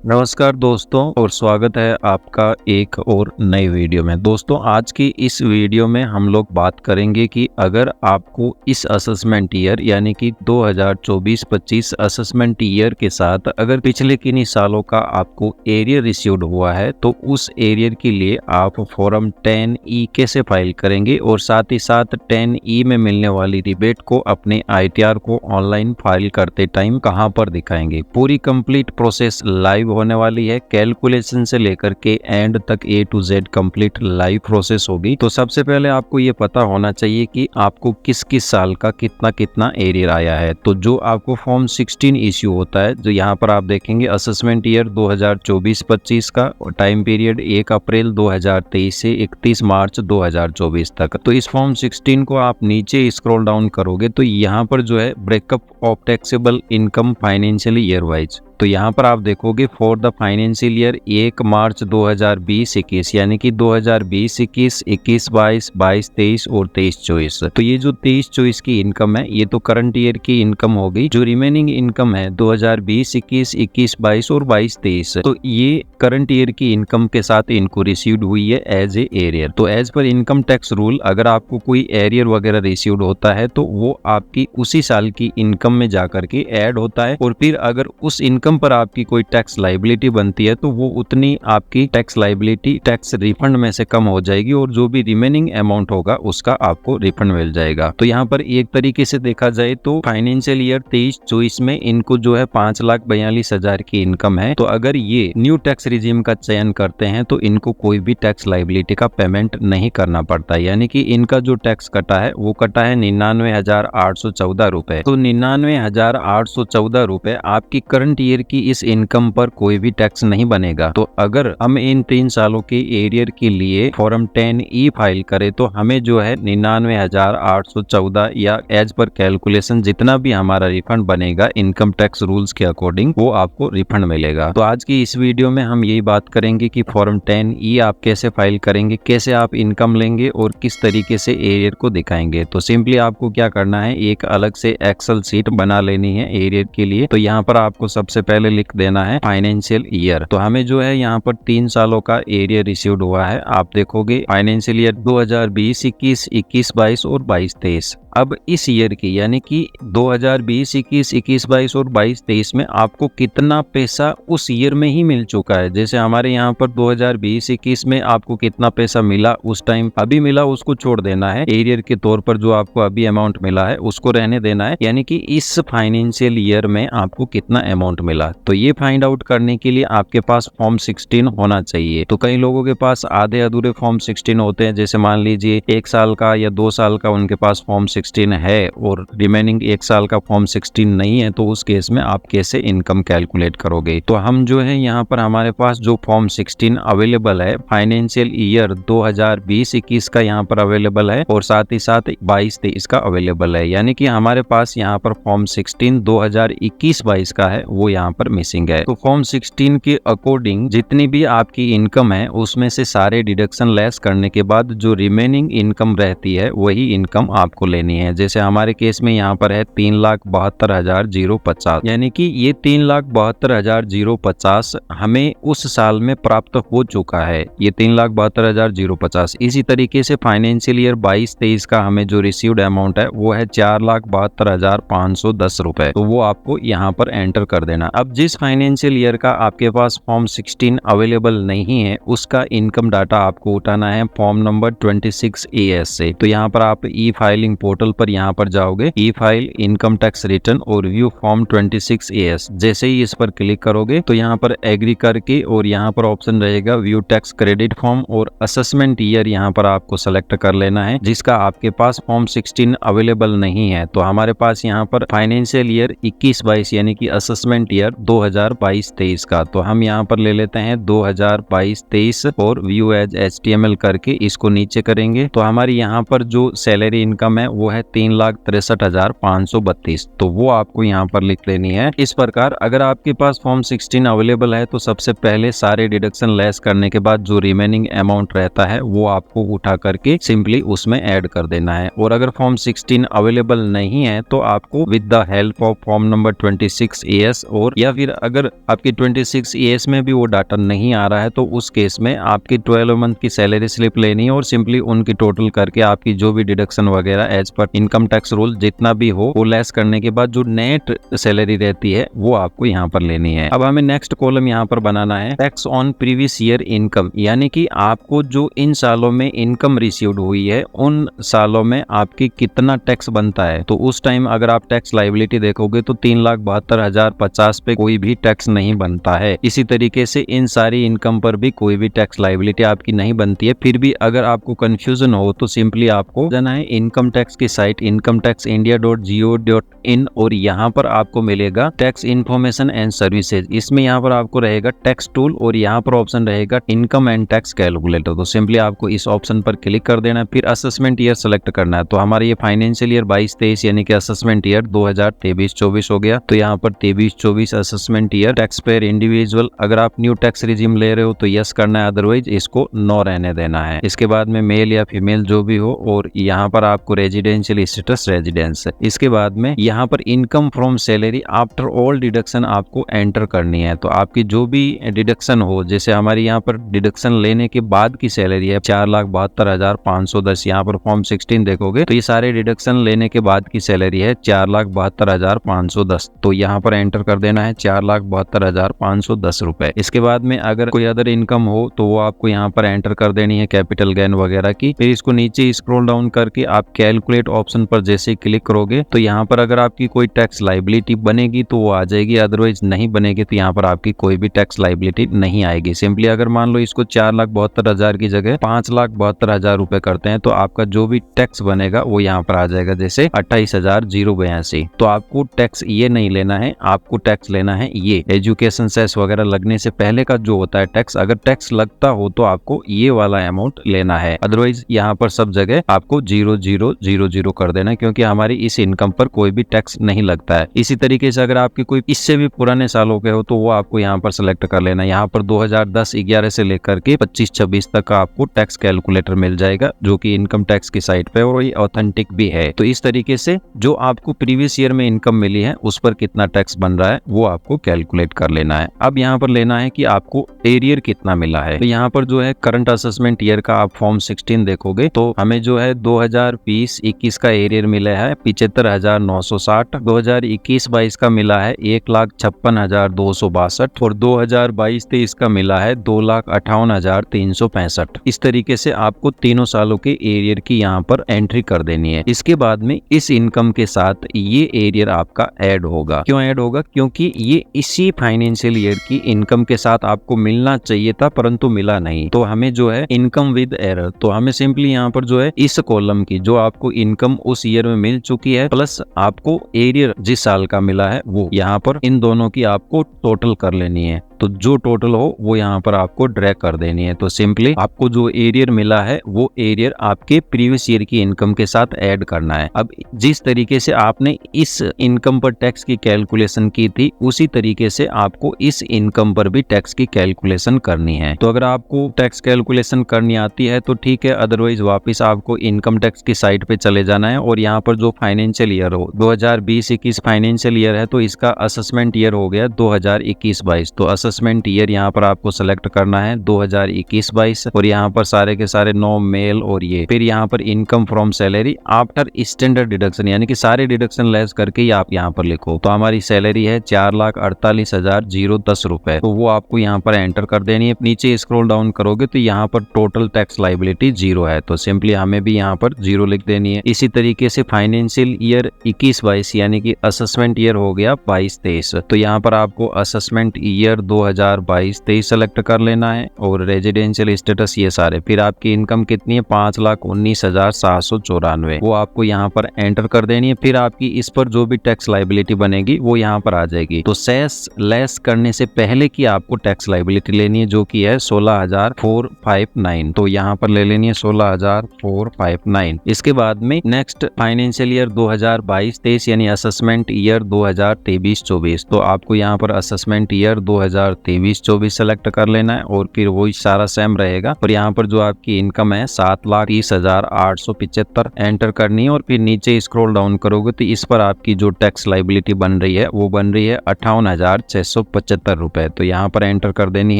नमस्कार दोस्तों और स्वागत है आपका एक और नई वीडियो में। दोस्तों आज की इस वीडियो में हम लोग बात करेंगे कि अगर आपको इस असेसमेंट ईयर यानी कि 2024-25 असेसमेंट ईयर के साथ अगर पिछले किन्हीं सालों का आपको एरियर रिसीव्ड हुआ है तो उस एरियर के लिए आप फॉर्म 10E कैसे फाइल करेंगे और साथ ही साथ 10E में मिलने वाली रिबेट को अपने ITR को ऑनलाइन फाइल करते टाइम कहां पर दिखाएंगे। पूरी कंप्लीट प्रोसेस लाइव होने वाली है, कैलकुलेशन से लेकर के एंड तक A to Z complete live process होगी। तो सबसे पहले आपको ये पता होना चाहिए कि आपको किस किस साल का कितना कितना एरियर आया है। तो जो आपको फॉर्म 16 इश्यू होता है, जो यहाँ पर आप देखेंगे असेसमेंट ईयर 2024-25 का टाइम पीरियड 1 अप्रैल 2023 से 31 मार्च 2024 तक। तो इस फॉर्म 16 को आप नीचे स्क्रॉल डाउन करोगे तो यहाँ पर जो है breakup of taxable income financial year wise, तो यहाँ पर आप देखोगे फॉर द फाइनेंशियल ईयर 1 मार्च 2020-21 यानी कि 2020-21, 21-22, 22-23 और 23-24। तो ये जो 23-24 की इनकम है ये तो करंट ईयर की इनकम हो गई। जो रिमेनिंग इनकम है 2020-21, 21-22 और 22-23, तो ये करंट ईयर की इनकम के साथ इनको रिसीव्ड हुई है एज ए एरियर। तो as per income tax rule अगर आपको कोई एरियर वगैरह रिसीव्ड होता है तो वो आपकी उसी साल की इनकम में जाकर के ऐड होता है, और फिर अगर उस इनकम पर आपकी कोई टैक्स लाइबिलिटी बनती है तो वो उतनी आपकी टैक्स लाइबिलिटी टैक्स रिफंड में से कम हो जाएगी और जो भी रिमेनिंग अमाउंट होगा उसका आपको रिफंड मिल जाएगा। तो यहाँ पर एक तरीके से देखा जाए तो फाइनेंशियल ईयर 23-24 में इनको जो है 5,42,000 की इनकम है। तो अगर ये न्यू टैक्स रिजीम का चयन करते हैं तो इनको कोई भी टैक्स लाइबिलिटी का पेमेंट नहीं करना पड़ता, यानी कि इनका जो टैक्स कटा है वो कटा है 99,814 रुपए। तो 99,814 रुपए आपकी करंट ईयर की इस इनकम पर कोई भी टैक्स नहीं बनेगा। तो अगर हम इन 3 सालों के एरियर के लिए फॉर्म 10E फाइल करें तो हमें जो है 99,814 या एज पर कैलकुलेशन जितना भी हमारा रिफंड बनेगा इनकम टैक्स रूल्स के अकॉर्डिंग वो आपको रिफंड मिलेगा। तो आज की इस वीडियो में हम यही बात करेंगे कि फॉर्म 10E आप कैसे फाइल करेंगे, कैसे आप इनकम लेंगे और किस तरीके से एरियर को दिखाएंगे। तो सिंपली आपको क्या करना है, एक अलग से एक्सेल शीट बना लेनी है एरियर के लिए। तो यहाँ पर आपको सबसे पहले लिख देना है फाइनेंशियल ईयर। तो हमें जो है यहाँ पर 3 सालों का एरियर रिसीव्ड हुआ है। आप देखोगे फाइनेंशियल ईयर 2020-21, 21-22 और 22-23। अब इस ईयर की यानी कि 2020-21, 21-22 और 22-23 में आपको कितना पैसा उस ईयर में ही मिल चुका है। जैसे हमारे यहाँ पर 2020-21 में आपको कितना पैसा मिला उस टाइम अभी मिला उसको छोड़ देना है, एरियर के तौर पर जो आपको अभी अमाउंट मिला है उसको रहने देना है, यानी कि इस फाइनेंशियल ईयर में आपको कितना अमाउंट मिला। तो ये फाइंड आउट करने के लिए आपके पास फॉर्म 16 होना चाहिए। तो कई लोगों के पास आधे अधूरे फॉर्म 16 होते हैं, जैसे मान लीजिए 1 साल का या 2 साल का उनके पास फॉर्म 16 है और रिमेनिंग 1 साल का फॉर्म 16 नहीं है, तो उस केस में आप कैसे इनकम कैलकुलेट करोगे। तो हम जो है यहाँ पर हमारे पास जो फॉर्म 16 अवेलेबल है फाइनेंशियल ईयर 2020-21 का यहाँ पर अवेलेबल है और साथ ही साथ 22-23 का अवेलेबल है, यानी कि हमारे पास यहाँ पर फॉर्म 16 2021-22 का है वो यहाँ पर मिसिंग है। तो फॉर्म 16 के अकॉर्डिंग जितनी भी आपकी इनकम है उसमें से सारे डिडक्शन लेस करने के बाद जो रिमेनिंग इनकम रहती है वही इनकम आपको लेनी है। जैसे हमारे केस में यहाँ पर है 3,72,050, यानी कि ये 3,72,050 हमें उस साल में प्राप्त हो चुका है, ये 3,72,050। इसी तरीके से फाइनेंशियल ईयर 22-23 का हमें जो रिसीव्ड अमाउंट है वो है 4,72,510 रुपए। तो वो आपको यहाँ पर एंटर कर देना। अब जिस फाइनेंशियल ईयर का आपके पास फॉर्म 16 अवेलेबल नहीं है उसका इनकम डाटा आपको उठाना है फॉर्म नंबर 26AS से। तो यहाँ पर आप ई फाइलिंग पोर्टल पर यहाँ पर जाओगे, ई फाइल इनकम टैक्स रिटर्न और व्यू फॉर्म 26AS। जैसे ही इस पर क्लिक करोगे तो यहाँ पर एग्री करके और यहाँ पर ऑप्शन रहेगा व्यू टैक्स क्रेडिट फॉर्म और असेसमेंट ईयर यहाँ पर आपको सेलेक्ट कर लेना है जिसका आपके पास फॉर्म 16 अवेलेबल नहीं है। तो हमारे पास यहाँ पर फाइनेंशियल ईयर 21-22 यानी कि असेसमेंट ईयर 2022-23 का, तो हम यहाँ पर ले लेते हैं 2022-23 और व्यू एज HTML करके इसको नीचे करेंगे। तो हमारी यहाँ पर जो सैलरी इनकम है वो है 3,63,532, तो वो आपको यहाँ पर लिख लेनी है। इस प्रकार अगर आपके पास फॉर्म 16 अवेलेबल है तो सबसे पहले सारे डिडक्शन लेस करने के बाद जो रिमेनिंग अमाउंट रहता है वो आपको उठा करके सिंपली उसमें ऐड कर देना है। और अगर फॉर्म 16 अवेलेबल नहीं है तो आपको with the help of form number 26AS और या फिर अगर आपकी 26 ईयर्स में भी वो डाटा नहीं आ रहा है तो उस केस में आपकी 12 मंथ की सैलरी स्लिप लेनी है और सिंपली उनकी टोटल करके आपकी जो भी डिडक्शन वगैरह as per income tax rule जितना भी हो वो लेस करने के बाद जो नेट सैलरी रहती है वो आपको यहाँ पर लेनी है। अब हमें नेक्स्ट कॉलम यहाँ पर बनाना है tax on previous year income, यानी कि आपको जो इन सालों में इनकम रिसीव्ड हुई है उन सालों में आपकी कितना टैक्स बनता है। तो उस टाइम अगर आप टैक्स लायबिलिटी देखोगे तो 3,72,050 पे कोई भी टैक्स नहीं बनता है। इसी तरीके से इन सारी इनकम पर भी कोई भी टैक्स लायबिलिटी आपकी नहीं बनती है। फिर भी अगर आपको कंफ्यूजन हो तो सिंपली आपको जाना है इनकम टैक्स की साइट incometaxindia.go.in और यहाँ पर आपको मिलेगा टैक्स इन्फॉर्मेशन एंड सर्विसेज। इसमें यहाँ पर आपको रहेगा टैक्स टूल और यहाँ पर ऑप्शन रहेगा इनकम एंड टैक्स कैलकुलेटर। तो सिंपली आपको इस ऑप्शन पर क्लिक कर देना है, फिर असेसमेंट ईयर सेलेक्ट करना है। तो हमारा ये फाइनेंशियल ईयर 22-23 यानी कि असेसमेंट ईयर 2023-24 हो गया। तो यहाँ पर 23-24 assessment year tax payer individual, अगर आप न्यू टैक्स रिजीम ले रहे हो तो यस करना है, अदरवाइज इसको नो रहने देना है। इसके बाद में मेल या फीमेल जो भी हो और यहाँ पर आपको रेजिडेंशियल स्टेटस रेजिडेंस। इसके बाद में यहाँ पर income from salary after all deduction आपको एंटर करनी है। तो आपकी जो भी डिडक्शन हो, जैसे हमारी यहाँ पर डिडक्शन लेने के बाद की सैलरी है 4,72,510, यहाँ पर फॉर्म 16 देखोगे तो ये सारे डिडक्शन लेने के बाद की सैलरी है 4,72,510। तो यहाँ पर एंटर कर देना है 4,72,510 रुपए। इसके बाद में अगर कोई अदर इनकम हो तो वो आपको यहाँ पर एंटर कर देनी है, कैपिटल गेन वगैरह की। फिर इसको नीचे स्क्रॉल डाउन करके आप कैलकुलेट ऑप्शन पर जैसे ही क्लिक करोगे तो यहाँ पर अगर आपकी कोई टैक्स लायबिलिटी बनेगी तो वो आ जाएगी, अदरवाइज नहीं बनेगी तो यहाँ पर आपकी कोई भी टैक्स लायबिलिटी नहीं आएगी। सिंपली अगर मान लो इसको 4,72,000 की जगह 5,72,000 रुपए करते हैं तो आपका जो भी टैक्स बनेगा वो यहाँ पर आ जाएगा, जैसे 28,082। तो आपको टैक्स ये नहीं लेना है, आपको टैक्स लेना है ये एजुकेशन सेस वगैरह लगने से पहले का जो होता है टैक्स। अगर टैक्स लगता हो तो आपको ये वाला अमाउंट लेना है, अदरवाइज यहाँ पर सब जगह आपको 0,000 कर देना है, क्योंकि हमारी इस इनकम पर कोई भी टैक्स नहीं लगता है। इसी तरीके से अगर आपके कोई इससे भी पुराने सालों के हो तो वो आपको यहाँ पर सिलेक्ट कर लेना है। यहाँ पर 2010-11 से लेकर के 25-26 तक का आपको टैक्स कैलकुलेटर मिल जाएगा, जो कि इनकम टैक्स की साइट पे और ये ऑथेंटिक भी है। तो इस तरीके से जो आपको प्रीवियस ईयर में इनकम मिली है उस पर कितना टैक्स बन रहा है वो आपको कैलकुलेट कर लेना है। अब यहाँ पर लेना है कि आपको एरियर कितना मिला है। तो यहाँ पर जो है करंट असेसमेंट ईयर का आप फॉर्म 16 देखोगे तो हमें जो है 2020-21 का एरियर मिला है 75,960, 2021-22 का मिला है 1,56,262 और 2022-23 का मिला है 2,58,365। इस तरीके से आपको तीनों सालों के एरियर की यहाँ पर एंट्री कर देनी है। इसके बाद में इस इनकम के साथ ये एरियर आपका ऐड होगा। क्यों ऐड होगा? क्योंकि ये इसी फाइनेंशियल ईयर की इनकम के साथ आपको मिलना चाहिए था परंतु मिला नहीं। तो हमें जो है इनकम विद एरर, तो हमें सिंपली यहाँ पर जो है इस कॉलम की जो आपको इनकम उस ईयर में मिल चुकी है प्लस आपको एरियर जिस साल का मिला है वो यहाँ पर इन दोनों की आपको टोटल कर लेनी है। तो जो टोटल हो वो यहाँ पर आपको ड्रैग कर देनी है। तो सिंपली आपको जो एरियर मिला है वो एरियर आपके प्रीवियस ईयर की इनकम के साथ ऐड करना है। अब जिस तरीके से आपने इस इनकम पर टैक्स की कैलकुलेशन की थी उसी तरीके से आपको इस इनकम पर भी टैक्स की कैलकुलेशन करनी है। तो अगर आपको टैक्स कैलकुलेशन करनी आती है तो ठीक है, अदरवाइज वापस आपको इनकम टैक्स की साइट पे चले जाना है और यहाँ पर जो फाइनेंशियल ईयर हो 2020-21 फाइनेंशियल ईयर है तो इसका असेसमेंट ईयर हो गया 2021-22। तो असेसमेंट ईयर यहाँ पर आपको सेलेक्ट करना है 2021-22 और यहाँ पर सारे के सारे नो मेल और ये फिर यहाँ पर income from salary after standard deduction, यानी कि सारे डिडक्शन लेस करके ही आप यहाँ पर लिखो। तो हमारी सैलरी है 4,48,010 रुपए, तो वो आपको यहाँ पर एंटर कर देनी है। नीचे स्क्रॉल डाउन करोगे तो यहाँ पर टोटल टैक्स लायबिलिटी 0 है, तो सिंपली हमें भी यहाँ पर 0 लिख देनी है। इसी तरीके से फाइनेंशियल ईयर 21-22 यानी कि असेसमेंट ईयर हो गया 22-23, तो यहाँ पर आपको असेसमेंट ईयर 2022-23 सेलेक्ट कर लेना है और रेजिडेंशियल स्टेटस ये सारे। फिर आपकी इनकम कितनी है 5,19,794, वो आपको यहाँ पर एंटर कर देनी है। फिर आपकी इस पर जो भी टैक्स लायबिलिटी बनेगी वो यहाँ पर आ जाएगी। तो सेस लेस करने से पहले की आपको टैक्स लायबिलिटी लेनी है जो कि है 16,459, तो यहाँ पर ले लेनी है 16,459। इसके बाद में नेक्स्ट फाइनेंशियल ईयर 2022-23 यानी असेसमेंट ईयर 2023-24, तो आपको यहाँ पर असेसमेंट ईयर 2022 2023-24 सेलेक्ट कर लेना है और फिर वही सारा सेम रहेगा। और यहाँ पर जो आपकी इनकम है 7,30,875 एंटर करनी है और फिर नीचे स्क्रॉल डाउन करोगे तो इस पर आपकी जो टैक्स लाइबिलिटी बन रही है वो बन रही है 58,675 रुपए। तो यहाँ पर एंटर कर देनी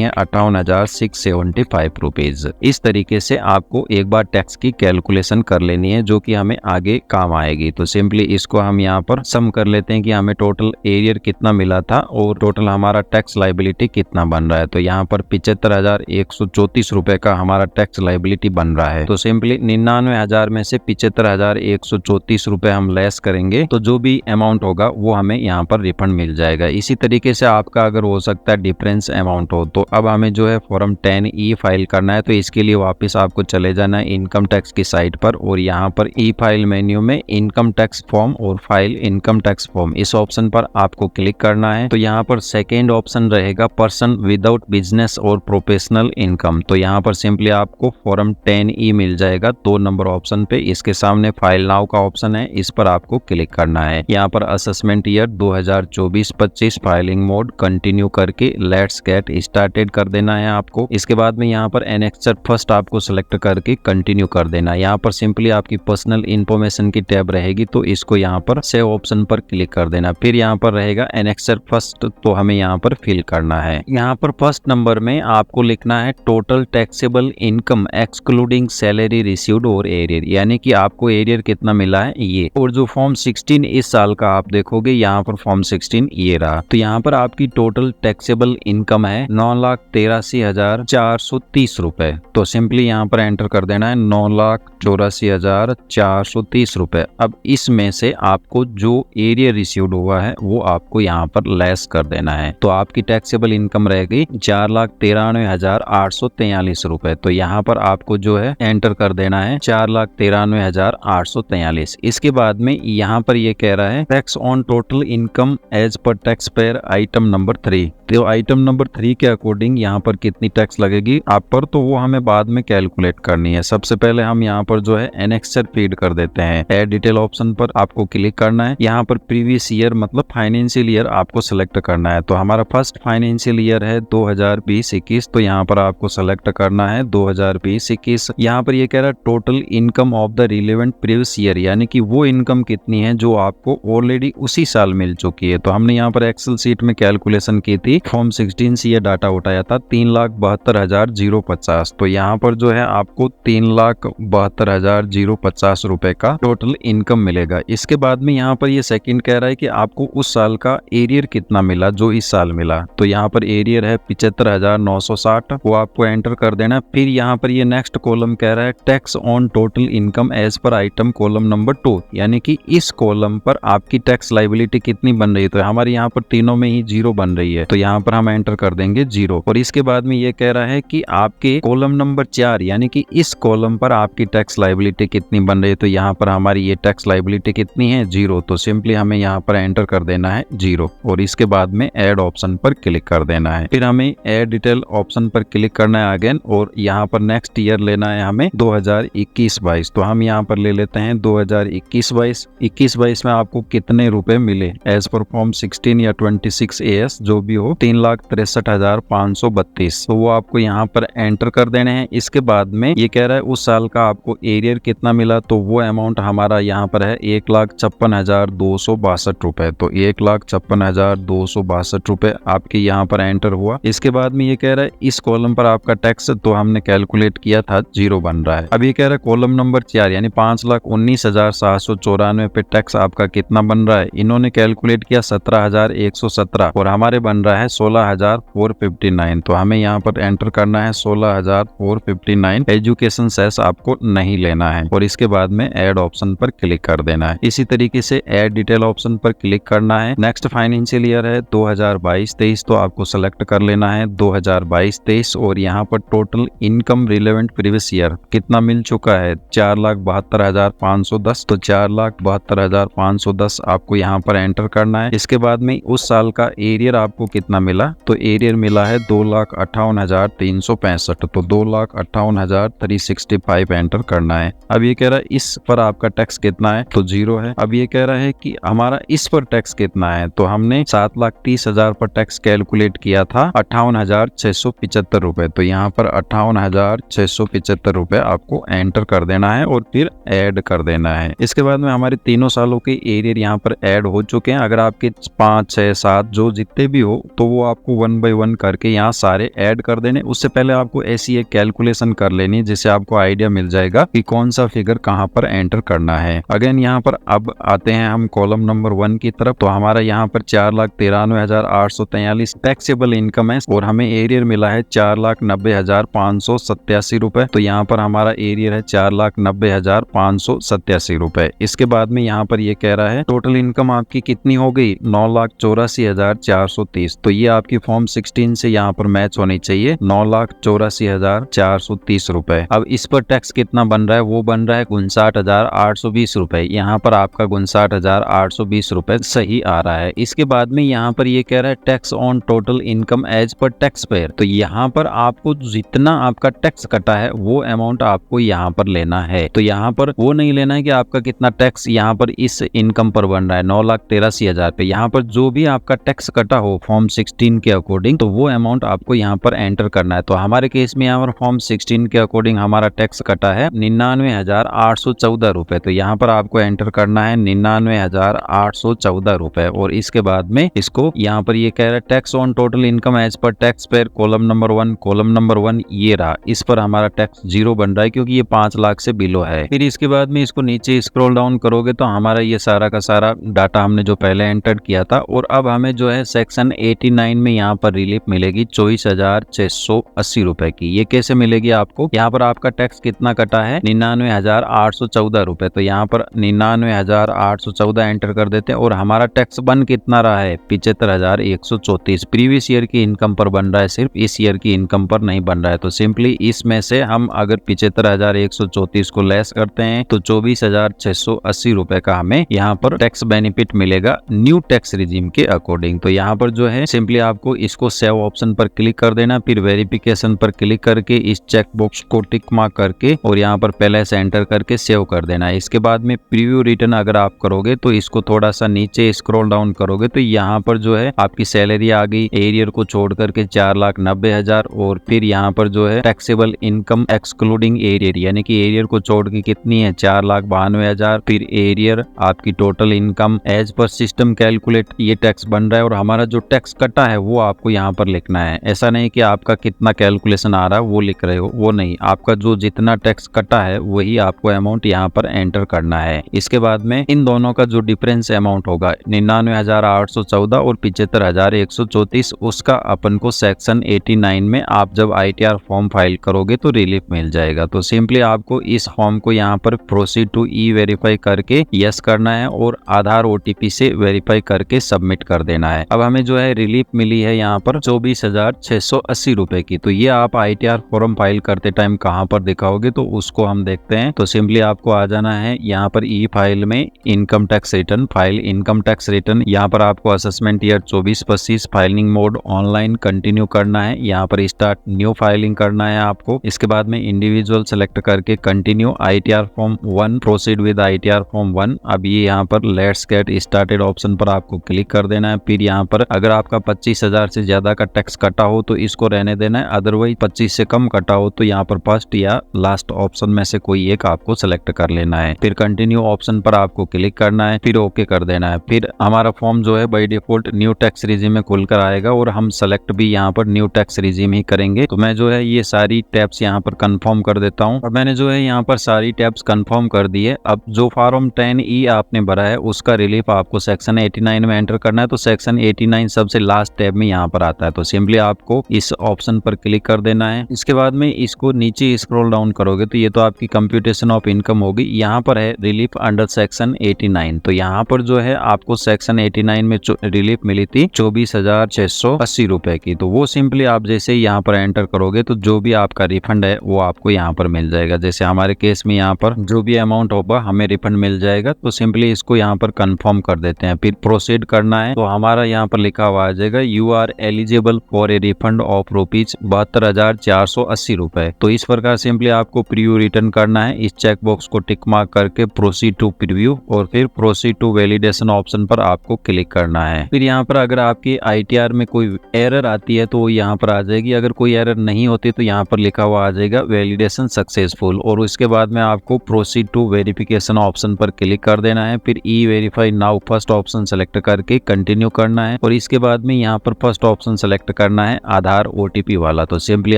है 58,675 रुपीज। इस तरीके से आपको एक बार टैक्स की कैलकुलेशन कर लेनी है जो कि हमें आगे काम आएगी। तो सिंपली इसको हम यहाँ पर सम कर लेते हैं कि हमें टोटल एरियर कितना मिला था और टोटल हमारा टैक्स लाइबिलिटी कितना बन रहा है। तो यहाँ पर 75,134 रुपए का हमारा टैक्स लाइबिलिटी बन रहा है। तो सिंपली 99,000 में से 75,134 रुपए हम लेस करेंगे तो जो भी अमाउंट होगा वो हमें यहाँ पर रिफंड मिल जाएगा। इसी तरीके से आपका अगर हो सकता है डिफरेंस अमाउंट हो तो अब हमें जो है फॉर्म 10E फाइल करना है। तो इसके लिए वापस आपको चले जाना है इनकम टैक्स की साइट पर और यहाँ पर ई फाइल मेन्यू में इनकम टैक्स फॉर्म और फाइल इनकम टैक्स फॉर्म इस ऑप्शन पर आपको क्लिक करना है। तो यहाँ पर सेकेंड ऑप्शन रहेगा पर्सन विदाउट बिजनेस और प्रोफेशनल इनकम। तो यहाँ पर सिंपली आपको फॉर्म 10E मिल जाएगा 2 नंबर ऑप्शन पे। इसके सामने फाइल नाउ का ऑप्शन है, इस पर आपको क्लिक करना है। यहाँ पर assessment year 2024-25 filing mode continue करके लेट्स गेट स्टार्टेड कर देना है आपको। इसके बाद में यहाँ पर एनेक्सर फर्स्ट आपको सिलेक्ट करके कंटिन्यू कर देना है। यहाँ पर सिंपली आपकी पर्सनल इन्फॉर्मेशन की टैब रहेगी तो इसको यहाँ पर सेव ऑप्शन पर क्लिक कर देना। फिर यहाँ पर रहेगा एनेक्सर फर्स्ट, तो हमें यहाँ पर फिल करना है। यहाँ पर फर्स्ट नंबर में आपको लिखना है total taxable income excluding salary received और एरियर, यानी कि आपको एरियर कितना मिला है ये। और जो फॉर्म 16 इस साल का आप देखोगे यहाँ पर फॉर्म 16 ये रहा। तो यहाँ पर आपकी टोटल टैक्सेबल इनकम है 9,83,430 रुपए। तो सिंपली यहाँ पर एंटर कर देना है 9,84,430 रुपए। अब इसमें से आपको जो एरियर रिसीव्ड हुआ है वो आपको यहाँ पर लेस कर देना है। तो आपकी टैक्सेबल इनकम रह गई 4,93,843 रुपए। तो यहाँ पर आपको जो है एंटर कर देना है 4,93,843। इसके बाद में यहाँ पर ये कह रहा है tax on total income as per taxpayer item number 3। तो आइटम नंबर 3 के अकॉर्डिंग यहाँ पर कितनी टैक्स लगेगी आप पर, तो वो हमें बाद में कैलकुलेट करनी है। सबसे पहले हम यहाँ पर जो है एनेक्सर फीड कर देते हैं। एड डिटेल ऑप्शन पर आपको क्लिक करना है। यहाँ पर प्रीवियस ईयर मतलब फाइनेंशियल ईयर आपको सिलेक्ट करना है। तो हमारा फर्स्ट फाइनेंशियल ईयर है 2020-21। तो यहाँ पर आपको सिलेक्ट करना है 2020-21। यहाँ पर ये कह रहा है total income of the relevant previous year, यानी कि वो इनकम कितनी है जो आपको ऑलरेडी उसी साल मिल चुकी है। तो हमने यहाँ पर एक्सेल सीट में कैलकुलेशन की थी, फॉर्म 16 से ये डाटा उठाया था 3,72,050। तो यहाँ पर जो है आपको 3,72,050 रुपए का टोटल इनकम मिलेगा। इसके बाद में यहाँ पर ये सेकंड कह रहा है कि आपको उस साल का एरियर कितना मिला जो इस साल मिला। तो यहाँ पर एरियर है 75,960, वो आपको एंटर कर देना। फिर यहाँ पर ये नेक्स्ट कॉलम कह रहा है tax on total income as per item column number 2, यानी कि इस कॉलम पर आपकी टैक्स लाइबिलिटी कितनी बन रही है। तो हमारे यहाँ पर तीनों में ही 0 बन रही है, तो यहाँ पर हम एंटर कर देंगे 0। और इसके बाद में ये कह रहा है कि आपके कॉलम नंबर 4 यानी कि इस कॉलम पर आपकी टैक्स लाइबिलिटी कितनी बन रही है। तो यहाँ पर हमारी ये टैक्स लाइबिलिटी कितनी है 0। तो सिंपली हमें यहाँ पर एंटर कर देना है 0 और इसके बाद में ऐड ऑप्शन पर क्लिक कर देना है। फिर हमें ऐड डिटेल ऑप्शन पर क्लिक करना है अगेन और यहाँ पर नेक्स्ट ईयर लेना है हमें 2021-22। तो हम यहाँ पर ले लेते हैं 2021-22। 21-22 में आपको कितने रुपए मिले एज पर फॉर्म 16 या 26 AS जो भी हो, 3,63,532। तो वो आपको यहाँ पर एंटर कर देने हैं। इसके बाद में ये कह रहा है उस साल का आपको एरियर कितना मिला। तो वो अमाउंट हमारा यहाँ पर है 1,56,262 रुपए। तो 1,56,262 रुपए आपके यहाँ पर एंटर हुआ। इसके बाद में ये कह रहा है इस कॉलम पर आपका टैक्स तो हमने कैलकुलेट किया था 0 बन रहा है। अब ये कह रहा है कॉलम नंबर 4 यानी 5,19,794 पे टैक्स आपका कितना बन रहा है। इन्होंने कैलकुलेट किया 17,117 और हमारे बन रहा है 16,459। तो हमें यहाँ पर एंटर करना है 16,459। एजुकेशन सेस आपको नहीं लेना है और इसके बाद में ऐड ऑप्शन पर क्लिक कर देना है। इसी तरीके से ऐड डिटेल ऑप्शन पर क्लिक करना है। नेक्स्ट फाइनेंशियल ईयर है 2022-23। तो आपको सेलेक्ट कर लेना है 2022-23 और यहाँ पर total income relevant previous year कितना मिल चुका है 4,72,510। तो 4,72,510 आपको यहाँ पर एंटर करना है। इसके बाद में उस साल का एरियर आपको कितना मिला। तो एरियर मिला है 2,58,365। तो 2,58,365 एंटर करना है। अब ये कह रहा है इस पर आपका टैक्स कितना है। तो 0 है। अब ये कह रहा है कि हमारा इस पर टैक्स कितना है। तो हमने 7,30,000 पर टैक्स कैलकुलेट कैलकुलेट किया था 58,675 रुपए। तो यहाँ पर 58,675 रुपए आपको एंटर कर देना है और फिर ऐड कर देना है। इसके बाद में हमारे तीनों सालों के एरियर यहाँ पर ऐड हो चुके हैं। अगर आपके 5, 6, 7 जो जितने भी हो तो वो आपको 1 बाय 1 करके यहाँ सारे ऐड कर देने। उससे पहले आपको ऐसी एक कैलकुलेशन कर लेनी है जिससे आपको आइडिया मिल जाएगा कि कौन सा फिगर कहाँ पर एंटर करना है। अगेन यहाँ पर अब आते हैं हम कॉलम नंबर 1 की तरफ। तो हमारा यहाँ पर 4,93,843 टैक्सेबल इनकम है और हमें एरियर मिला है 4,90,587 रुपए। तो यहाँ पर हमारा एरियर है 4,90,587 रुपए। इसके बाद में यहाँ पर ये कह रहा है टोटल इनकम आपकी कितनी हो गई, 9,84,430। तो ये आपकी फॉर्म 16 से यहाँ पर मैच होनी चाहिए, 9,84,430 रुपए। अब इस पर टैक्स कितना बन रहा है, वो बन रहा है 59,820 रुपए। यहाँ पर आपका 59,820 रुपए सही आ रहा है। इसके बाद में यहाँ पर ये कह रहा है tax on total income as per taxpayer. तो यहाँ पर आपको जितना आपका टैक्स कटा है वो अमाउंट आपको यहाँ पर लेना है। तो यहाँ पर वो नहीं लेना है कि आपका कितना टैक्स यहाँ पर इस इनकम पर बन रहा है 9,83,000 पे। यहाँ पर जो भी आपका टैक्स कटा हो फॉर्म 16 के अकॉर्डिंग तो वो अमाउंट आपको यहाँ पर एंटर करना है। तो हमारे केस में यहाँ पर फॉर्म 16 के अकॉर्डिंग हमारा टैक्स कटा है 99,814 रुपए। तो यहाँ पर आपको एंटर करना है 99,814 रुपए। और इसके बाद में इसको यहाँ पर ये कह रहा है tax on total income as per taxpayer column number 1। Column number 1 ये रहा, इस पर हमारा टैक्स 0 बन रहा है क्योंकि ये 5 लाख से बिलो है। फिर इसके बाद में इसको नीचे स्क्रॉल डाउन करोगे तो हमारा ये सारा का सारा डाटा हमने जो पहले एंटर किया था। और अब हमें जो है सेक्शन 89 में यहाँ पर रिलीफ मिलेगी 24,680 रुपए की। ये कैसे मिलेगी आपको, यहाँ पर आपका टैक्स कितना कटा है 99,814 रुपए। तो यहाँ पर 99,814 एंटर कर देते हैं और हमारा टैक्स बन कितना रहा है 75,134। प्रीवियस ईयर की इनकम पर बन रहा है, सिर्फ इस ईयर की इनकम पर नहीं बन रहा है। तो सिंपली इसमें से हम अगर 75,134 को लेस करते हैं तो 24,680 रुपए का हमें यहाँ पर टैक्स बेनिफिट मिलेगा न्यू टैक्स रिजीम के अकॉर्डिंग। तो यहाँ पर जो है सिंपली आपको इसको सेव ऑप्शन पर क्लिक कर देना, फिर वेरिफिकेशन पर क्लिक करके इस चेक बॉक्स को टिक मार्क करके और यहाँ पर पहले से एंटर करके सेव कर देना है। इसके बाद में प्रीव्यू रिटर्न अगर आप करोगे तो इसको थोड़ा सा नीचे स्क्रॉल डाउन करोगे तो यहाँ पर जो है आपकी सैलरी आ गई एरियर को छोड़ करके 4,90,000। और फिर यहाँ पर जो है टैक्सेबल इनकम एक्सक्लूडिंग एरियर यानी कि एरियर को छोड़ के कितनी है 4,92,000। फिर एरियर आपकी total income as per system calculate ये टैक्स बन रहा है। और हमारा जो टैक्स कटा है वो आपको यहाँ पर लिखना है। ऐसा नहीं कि आपका कितना कैलकुलेशन आ रहा है वो लिख रहे हो, वो नहीं, आपका जो जितना टैक्स कटा है वही आपको अमाउंट यहाँ पर एंटर करना है। इसके बाद में इन दोनों का जो डिफरेंस अमाउंट होगा 99,814 और 75,134 उसका अपन को सेक्शन 89 में आप जब ITR फॉर्म फाइल करोगे तो रिलीफ मिल जाएगा। तो सिंपली आपको इस फॉर्म को यहाँ पर प्रोसीड टू ई वेरीफाई करके यस करना है और आधार OTP से वेरीफाई करके सबमिट कर देना है। अब हमें जो है रिलीफ मिली है यहाँ पर 24,680 रुपए की। तो ये आप ITR फॉर्म फाइल करते टाइम कहाँ पर दिखाओगे तो उसको हम देखते हैं। तो सिंपली आपको आ जाना है यहाँ पर ई फाइल में income tax return, file income tax return. यहाँ पर आपको assessment year 24-25 filing mode online continue करना है। यहाँ पर स्टार्ट न्यू फाइलिंग करना है आपको। इसके बाद में इंडिविजुअल सेलेक्ट करके continue ITR form 1 proceed with ITR form 1। अब ये यहाँ पर लेट्स गेट स्टार्टेड ऑप्शन पर आपको क्लिक कर देना है। फिर यहाँ पर अगर आपका 25,000 से ज्यादा का टैक्स कटा हो तो इसको रहने देना है, अदरवाइज 25 से कम कटा हो तो यहाँ पर फर्स्ट या लास्ट ऑप्शन में से कोई एक आपको सेलेक्ट कर लेना है। फिर कंटिन्यू ऑप्शन पर आपको क्लिक करना है, फिर ओके कर देना है। फिर हमारा फॉर्म जो है by default new tax regime में खुलकर आएगा और हम सेलेक्ट भी यहाँ पर न्यू टैक्स रिजीम ही करेंगे। तो मैं जो है ये सारी टैब्स यहाँ पर कंफर्म कर देता हूँ और मैंने जो है यहाँ पर सारी टैब्स कंफर्म कर दी है। अब जो फॉर्म 10E आपने भरा है उसका रिलीफ आपको सेक्शन 89 में एंटर करना है। तो सेक्शन 89 सबसे लास्ट टैब में यहाँ पर आता है। तो सिंपली आपको इस ऑप्शन पर क्लिक कर देना है। इसके बाद में इसको नीचे स्क्रॉल डाउन करोगे तो ये तो आपकी कंप्यूटेशन ऑफ इनकम होगी। यहाँ पर है रिलीफ अंडर सेक्शन 89। तो यहाँ पर जो है आपको सेक्शन 89 में रिलीफ मिली थी 24,680 रुपए की। तो वो सिंपली आप जैसे ही यहाँ पर एंटर करोगे तो जो भी आपका रिफंड है वो आपको यहाँ पर मिल जाएगा। जैसे हमारे केस में यहाँ पर जो भी अमाउंट होगा हमें रिफंड मिल जाएगा। तो सिंपली इसको यहाँ पर कंफर्म कर देते हैं, फिर प्रोसीड करना है। तो हमारा यहाँ पर लिखा हुआ आ जाएगा you are eligible for a refund of ₹72,480 रुपए। तो इस प्रकार सिंपली आपको प्रीव्यू रिटर्न करना है। इस चेक बॉक्स को टिक मार्क करके प्रोसीड टू प्रीव्यू और फिर प्रोसीड टू वैलिडेशन ऑप्शन पर आपको क्लिक करना है। फिर यहाँ पर अगर आपकी ITR ITR में कोई एरर आती है तो वो यहाँ पर आ जाएगी। अगर कोई एरर नहीं होती तो यहाँ पर लिखा हुआ आ जाएगा वैलिडेशन सक्सेसफुल, और उसके बाद में आपको प्रोसीड टू वेरिफिकेशन ऑप्शन पर क्लिक कर देना है। फिर e verify now first option select करके कंटिन्यू करना है, और इसके बाद में यहाँ पर फर्स्ट ऑप्शन सेलेक्ट करना है आधार OTP वाला। तो सिंपली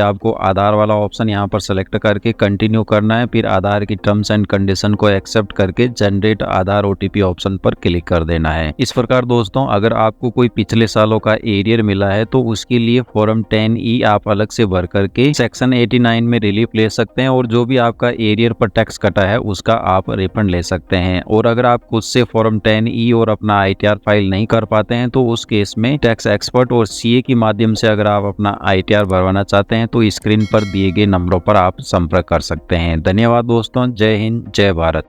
आपको आधार वाला ऑप्शन यहाँ पर सेलेक्ट करके कंटिन्यू करना है। फिर आधार की टर्म्स एंड कंडीशन को एक्सेप्ट करके जनरेट आधार OTP ऑप्शन पर क्लिक कर देना है। इस प्रकार दोस्तों, अगर आपको कोई पिछले सालों का एरियर मिला है तो उसके लिए फॉर्म 10E आप अलग से भर करके सेक्शन 89 में रिलीफ ले सकते हैं, और जो भी आपका एरियर पर टैक्स कटा है उसका आप रिफंड ले सकते हैं। और अगर आप खुद से फॉर्म 10E और अपना ITR फाइल नहीं कर पाते हैं तो उस केस में टैक्स एक्सपर्ट और CA के माध्यम से अगर आप अपना ITR भरवाना चाहते हैं तो स्क्रीन पर दिए गए नंबरों पर आप संपर्क कर सकते हैं। धन्यवाद दोस्तों, जय हिंद, जय भारत।